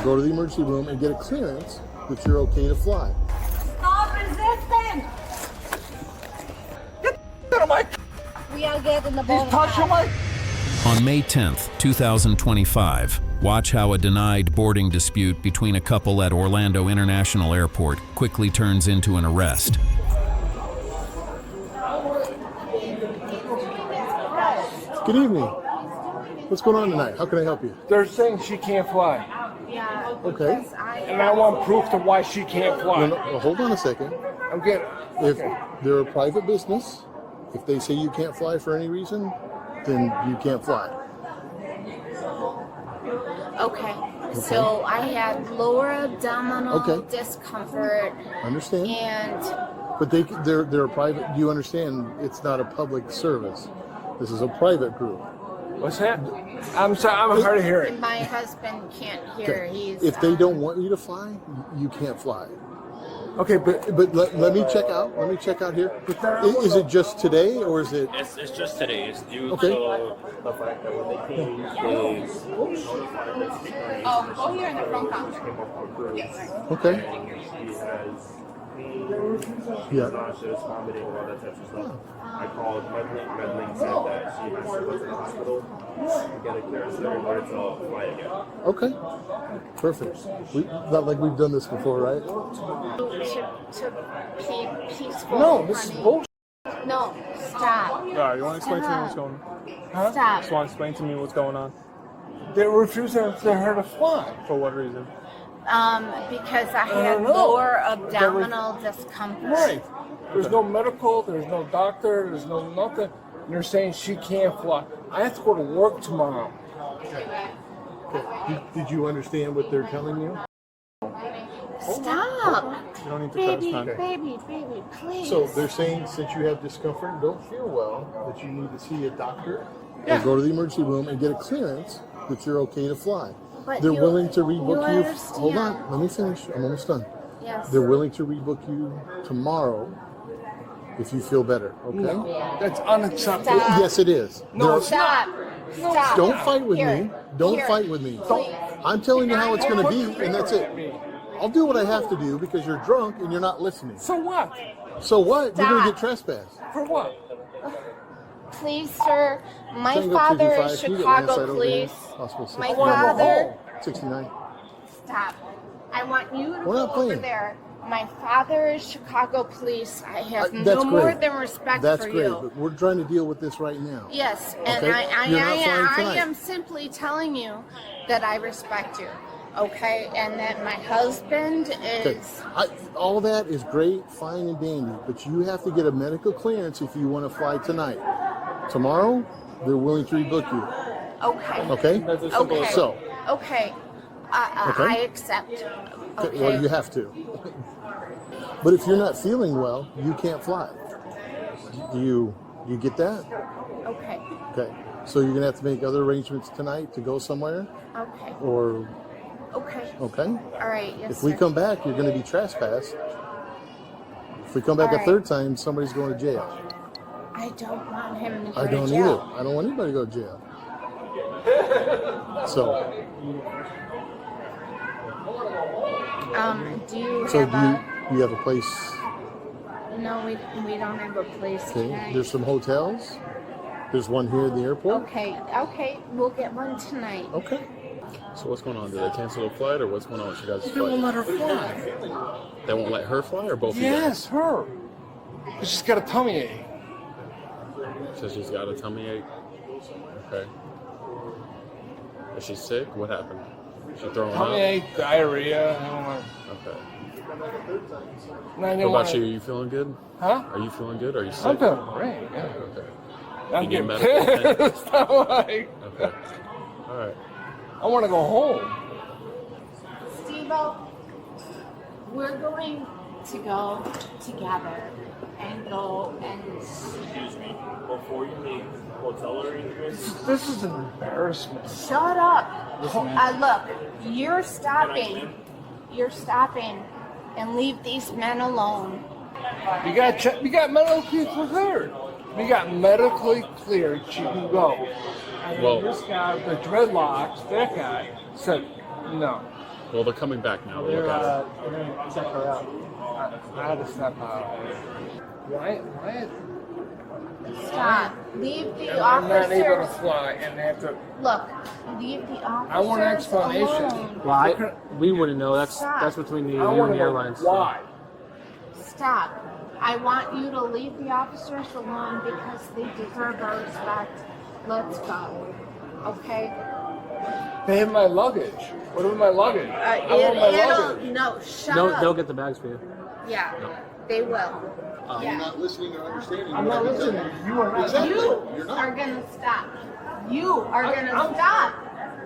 go to the emergency room and get a clearance that you're okay to fly. Stop resisting! Get out of my... We are getting the boat. Touching my... On May 10th, 2025, watch how a denied boarding dispute between a couple at Orlando International Airport quickly turns into an arrest. Good evening. What's going on tonight? How can I help you? They're saying she can't fly. Yeah. Okay. And I want proof to why she can't fly. No, well, hold on a second. I'm getting... If they're a private business, if they say you can't fly for any reason, then you can't fly. Okay. So I had lower abdominal discomfort. Understand? And But they're a private. You understand? It's not a public service. This is a private group. What's that? I'm sorry, I'm hard of hearing. my husband can't hear. He's If they don't want you to fly, you can't fly. Okay, but Let me check out. Let me check out here. Is it just today, or is it? It's just today. It's due Okay. to the fact that what they came is go here in the front counter. Okay. she has Yeah. nauseous, vomiting, all that type of stuff. I called Medley. Medley said that she has to go to the hospital to get a clearance there in order to fly again. Okay. Perfect. Not like we've done this before, right? To be peaceful. no, this is honey. bullshit. No, stop. All right, you want to explain to me what's going on? Stop. Just want to explain to me what's going on? They're refusing her to fly. For what reason? Because I don't had know. lower abdominal discomfort. Right. There's no medical, there's no doctor, there's no nothing. And they're saying she can't fly. I have to go to work tomorrow. Did you understand what they're telling you? Stop. You don't need to cut us Baby, time. baby, please. So they're saying since you have discomfort and don't feel well, that you need to see a doctor or go to the emergency room and get a clearance that you're okay to fly. But They're you- willing to you rebook you. Hold on, understand. let me finish. I'm almost done. Yes. They're willing to rebook you tomorrow if you feel better. Okay? No, that's unacceptable. Stop. Yes, it is. No, They're- it's Stop. Stop. Don't fight with Here. me. Don't Here. fight with me. Please. I'm telling you how it's going to Put be, your and that's finger it. at me. I'll do what I have to do because you're drunk and you're not listening. So what? So what? You're going to Stop. get trespassed. For what? Please, sir. My Tango father 55, is can you get Chicago landside over here? police. Hospital My 69. father. 69. Stop. I want you to We're go not over playing. there. My father is Chicago police. I have That's no more great. than respect That's for great, you. but we're trying to deal with this right now. Yes, and Okay. You're not flying I tonight. am simply telling you that I respect you, okay? And that my husband Okay. is. All that is great, fine, and dandy, but you have to get a medical clearance if you want to fly tonight. Tomorrow, they're willing to rebook you. Okay. Okay? That's as simple Okay. as So, Okay. Okay. I accept. Okay. well, you have to. But if you're not feeling well, you can't fly. You get that? Okay. Okay. So you're gonna have to make other arrangements tonight to go somewhere, Okay. or Okay. okay. All right. Yes, If we sir. come back, you're gonna be trespassed. If we come back All a right. third time, somebody's going to jail. I don't want him to go I to don't jail. either. I don't want anybody to go to jail. So, Do you so have do you have a place? No, we don't have a place Okay. tonight. There's some hotels. There's one here at the airport. Okay, we'll get one tonight. Okay. So what's going on? Did they cancel the flight, or what's going on with your guys' They won't flight? let her fly. They won't let her fly, or both of you Yes, her. She's got a tummy ache. guys? Says she's got a tummy ache. Okay. Is she sick? What happened? She throwing Tummy up? ache, diarrhea. I don't know. Okay. And I What didn't about wanna- you? Are you feeling good? Huh? Are you feeling good? Are you sick? I'm feeling great. Yeah. Okay. I'm You get getting medical pissed. I'm like, Okay. All right. I want to go home. Steve-O, we're going to go together and go and. Excuse me. Before you leave, hotel arrangements. This is an embarrassment. Shut up. Look, you're stopping. You're stopping, and leave these men alone. You got check. You got medically cleared. You got medically cleared. She can go. And then Well- this guy with the dreadlocks, that guy said no. Well, they're coming back now. They're Look at it. gonna check her out. I had to step out. Why? Stop. Leave the I'm not able to officers. fly, and they have to. Look, leave the officers I want an explanation. alone. Well, we wouldn't know. That's between I you and want the to know airlines. why. Stop. I want you to leave the officers alone because they deserve our respect. Let's go. Okay? They have my luggage. What about my luggage? I want my luggage. No, shut They'll, up. they'll get the bags for you. Yeah, they will. You're not listening or understanding. I'm not listening. You are not. Exactly. You You're not. are gonna stop. You are gonna stop.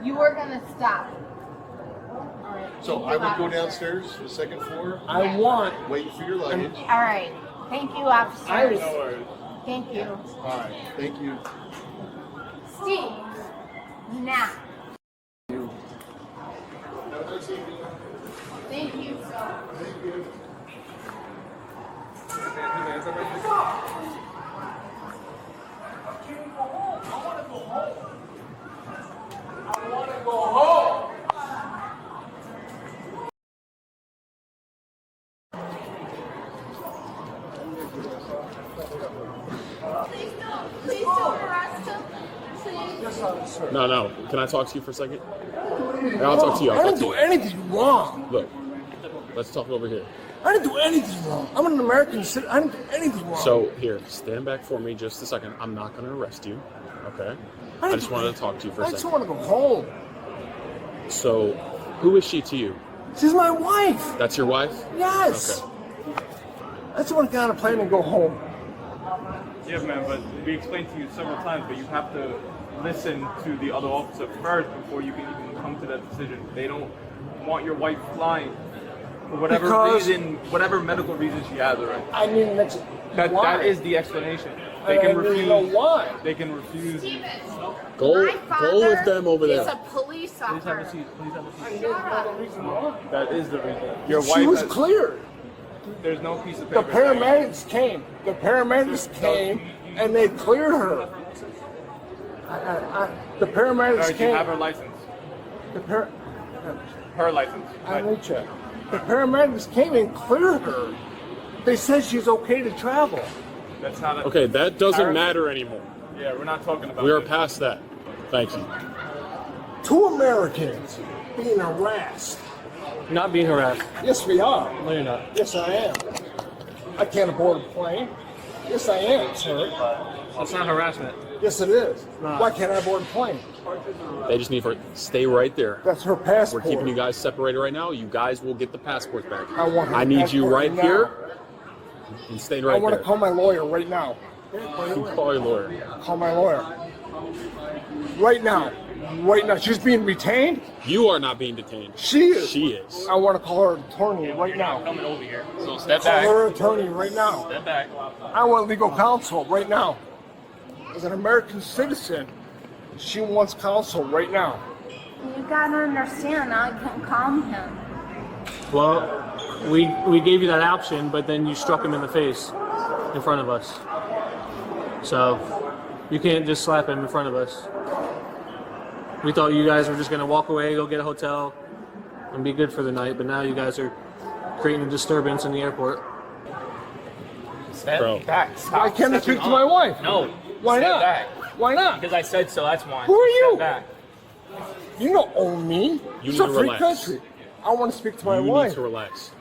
You are gonna stop. So I would go downstairs to the second floor, I want. wait for your luggage. All right. Thank you, officers. Thank you. All right, thank you. Steve, now. Thank you. I want to go home. Please don't arrest him. Please. Yes, officer. No. Can I talk to you for a second? I'll talk to you. I I'll didn't talk do to you. anything wrong. Look, let's talk over here. I didn't do anything wrong. I'm an American citizen. I didn't do anything wrong. So here, stand back for me just a second. I'm not going to arrest you. Okay. I just wanted to talk to you for a I just second. want to go home. So, who is she to you? She's my wife. That's your wife? Yes. Okay. I just want to get on a plane and go home. Yeah, man, but we explained to you several times, but you have to listen to the other officer first before you can even come to that decision. They don't want your wife flying for whatever Because- reason, whatever medical reason she has, already. I need an ex. Why? That is the explanation. I need to know why. They can refuse. Steven, Go my father with them over is there. a police Please have a officer. seat. Please have a I seat. need to know the reason why. That is the reason. Your She wife was has, cleared. there's no piece of The paper. paramedics came. The paramedics came and they cleared her. The All paramedics right, you came. have her license. Her license. I need check. The paramedics came and cleared her. They said she's okay to travel. That's how that. Okay, that doesn't matter anymore. Yeah, we're not talking about We are this. past that. Thank you. 2 Americans being harassed. Not being harassed. Yes, we are. No, you're not. Yes, I am. I can't board a plane. Yes, I am, sir. That's not harassment. Yes, it is. Why can't I board a plane? They just need for stay right there. That's her We're passport. keeping you guys separated right now. You guys will get the passports back. I want her I need you passport right now. here and staying I right want there. to call my lawyer right now. You call your lawyer. Call my lawyer. Right now. Right now. She's being retained? You are not being detained. She is. She is. I want to call her attorney right now. Coming over here. So step Call back. her attorney right now. Step back. I want legal counsel right now. As an American citizen, she wants counsel right now. You gotta understand, I can calm him. Well, we gave you that option, but then you struck him in the face in front of us. So you can't just slap him in front of us. We thought you guys were just gonna walk away, go get a hotel, and be good for the night, but now you guys are creating a disturbance in the airport. Step Bro. back. Stop Why can't I stepping speak to my on. wife? No. Why Step not? back. Why not? Because I said so. That's why. Who are you? Step back. You don't own me. You It's need a to free relax. country. I want to speak to my You wife. need to relax.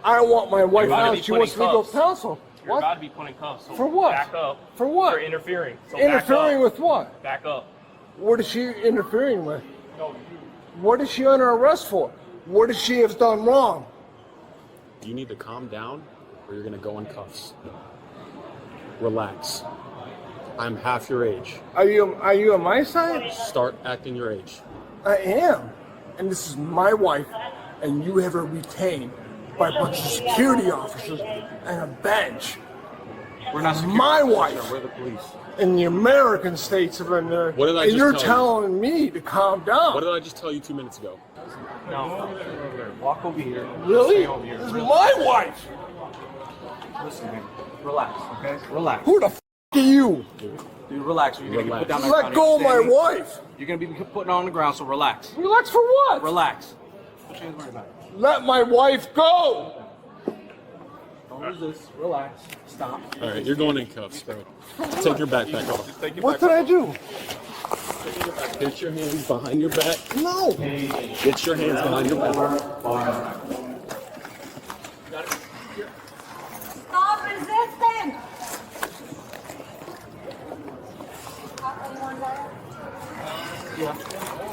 I want my wife You're about to out. be She put wants in legal cuffs. counsel. You're What? about to be put in cuffs. So For what? Back up. For what? For interfering. So Interfering back up. with what? Back up. What is she interfering with? What is she under arrest for? What does she have done wrong? You need to calm down or you're going to go in cuffs. Relax. I'm half your age. Are you on my side? Start acting your age. I am. And this is my wife, and you have her retained by a bunch of security officers and a bench. We're not security My officers, wife. sir. We're the police. In the American states of there. What did I and just you're tell you? telling me to calm down. What did I just tell you 2 minutes ago? No. Walk over here. Really? Stay over here. This is my wife. Listen, man. Relax, okay? Relax. Who the f are you? Dude, relax. You're gonna be put down on the Let ground. go of my Understand me? wife. You're gonna be put on the ground, so relax. Relax for what? Relax. Put your hands behind your back. Let my wife go! Don't resist. Relax. Stop. All right, you're going in cuffs, bro. Take your backpack off. Just take your What back did I do? Get your hands behind your back. No! Get your hands behind your back. Stop resisting!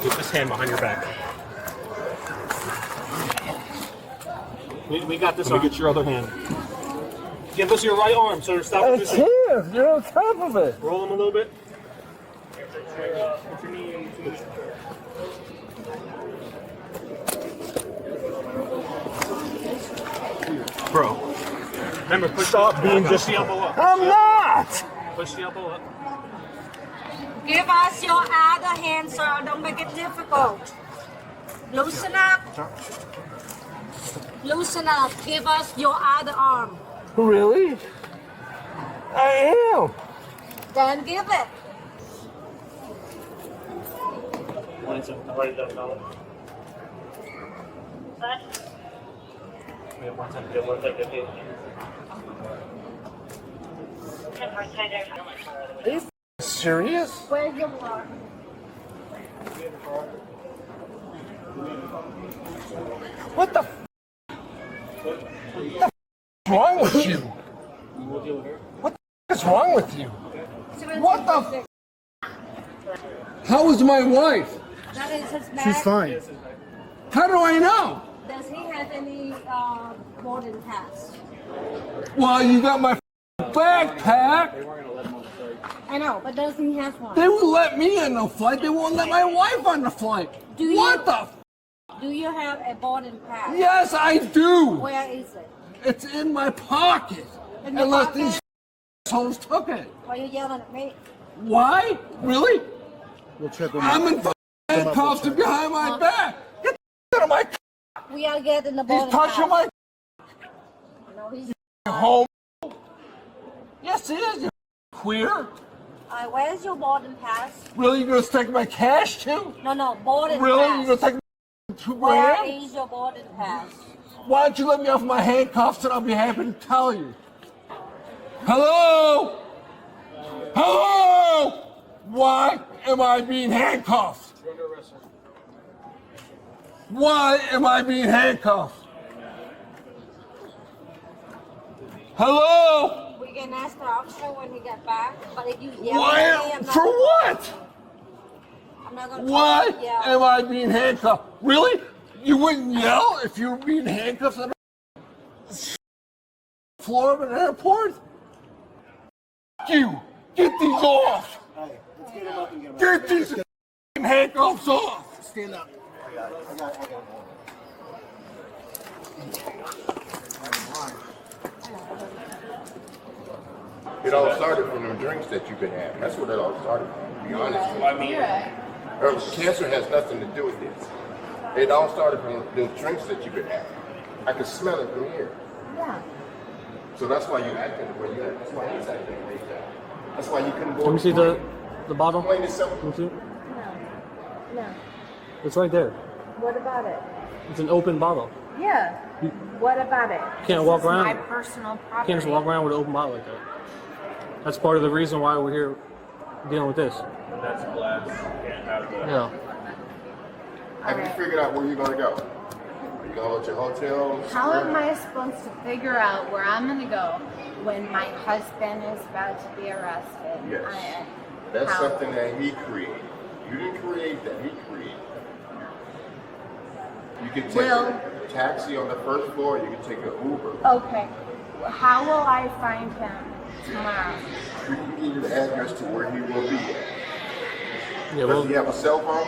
Get this hand behind your back. We got this arm. Get your other hand. Give us your right arm, sir. Stop resisting. Here, you're on top of it. Roll him a little bit. Bro. Remember, push push the elbow up. I'm not! Push the elbow up. Give us your other hand, sir. Don't make it difficult. Loosen up. Loosen up. Give us your other arm. Really? I am. Then give it. Wait one second. Are you serious? Where's your water? What the is wrong with you? What the is wrong with you? What the How is my wife? That is his bag. She's fine. How do I know? Does he have any boarding pass? Well, you got my backpack. I know, but does he have one? They won't let me on the flight. They won't let my wife on the flight. Do you- What the Do you have a boarding pass? Yes, I do. Where is it? It's in my pocket. In your Unless pocket? these assholes took it. Why are you yelling at me? Why? Really? We'll check them I'm out. in handcuffs and behind my back. Get the out of my. We are getting the He's boarding touching pass. my No, he's home. Yes, he is. You queer. where's your boarding pass? Really, you gonna take my cash too? No, boarding Really, you pass. gonna take my $2 Where grand? is your boarding pass? Why don't you let me off my handcuffs and I'll be happy to tell you. Hello? Hello? Why am I being handcuffed? Why am I being handcuffed? Hello? We can ask the officer when he get back, but if you yell Why? at me, I'm not For gonna, what? I'm not gonna Why tell you, yell. am I being handcuffed? Really? You wouldn't yell if you were being handcuffed on the floor of an airport? F you! Get these off! Hey, let's get him up and get him Get these f***ing handcuffs off! Stand up. I got it. It all started from the drinks that you've been having. That's what it all started from, to be honest with you. Cancer has nothing to do with this. It all started from the drinks that you've been having. I can smell it from here. Yeah. So that's why you're acting the way you act. That's why he's acting the way he's acting. That's why you couldn't go. Let me see the bottle. Plain and simple. Let me see it. No. It's right there. What about it? It's an open bottle. Yeah. What about it? You can't walk This is around. my personal You property. can't just walk around with an open bottle like that. That's part of the reason why we're here dealing with this. That's glass. Can't have the. Yeah. Have you figured out where you're going to go? Are you going to go to your hotel? How am I supposed to figure out where I'm going to go when my husband is about to be arrested? Yes. That's how? something that he created. You didn't create that. He created that. You can take a taxi on the first floor. You can take an Uber. Okay. How will I find him tomorrow? We can give you the address to where he will be at. Yeah. Does he have a cell phone?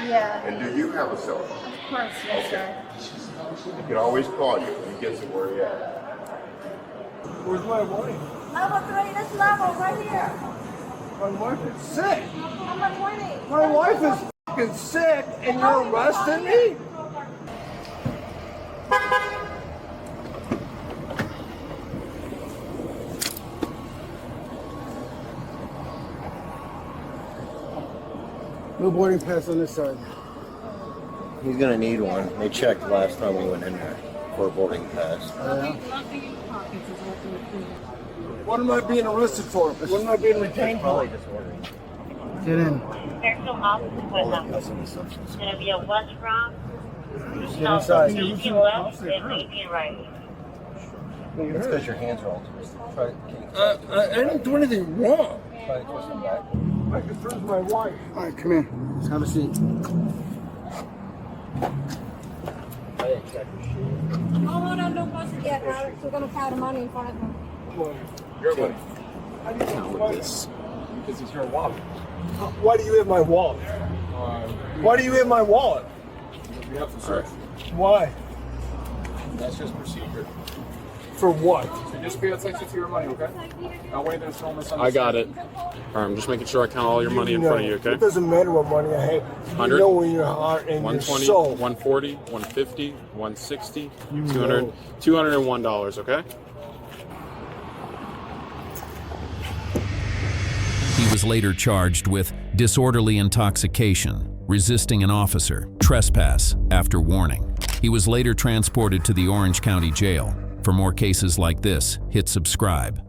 Yeah. And do you have a cell phone? Of course, yes, sir. He can always call you when he gets to where you're at. Where's my wife? Number 3, this level right here. My wife is sick. Number 20. My wife is fucking sick and you're arresting me? No boarding pass on this side. He's gonna need one. They checked last time we went in there for a boarding pass. What am I being arrested for? What am I being retained for? Get in. There's no office with them. It's gonna be a west round. Get No, inside. 18 left and 18 right. That's because your hands are all twisted. Try to I didn't do anything wrong. try to twist them back. I confirmed my wife. All right, come here. Let's have a seat. Oh, hold on, don't bust it yet, Alex. We're gonna pile the money in front of him. Your money. I didn't know this. Because it's your wallet. Why do you have my wallet? Why do you have my wallet? We have to search. Why? That's just procedure. For what? So just pay attention to your money, okay? That way there's no misunderstanding. I got it. All right, I'm just making sure I count all your money in front of you, okay? It doesn't matter what money I have. 100, You know in your heart and your 120, soul. 140, 150, 160, 200, $201, okay? He was later charged with disorderly intoxication, resisting an officer, trespass after warning. He was later transported to the Orange County Jail. For more cases like this, hit subscribe.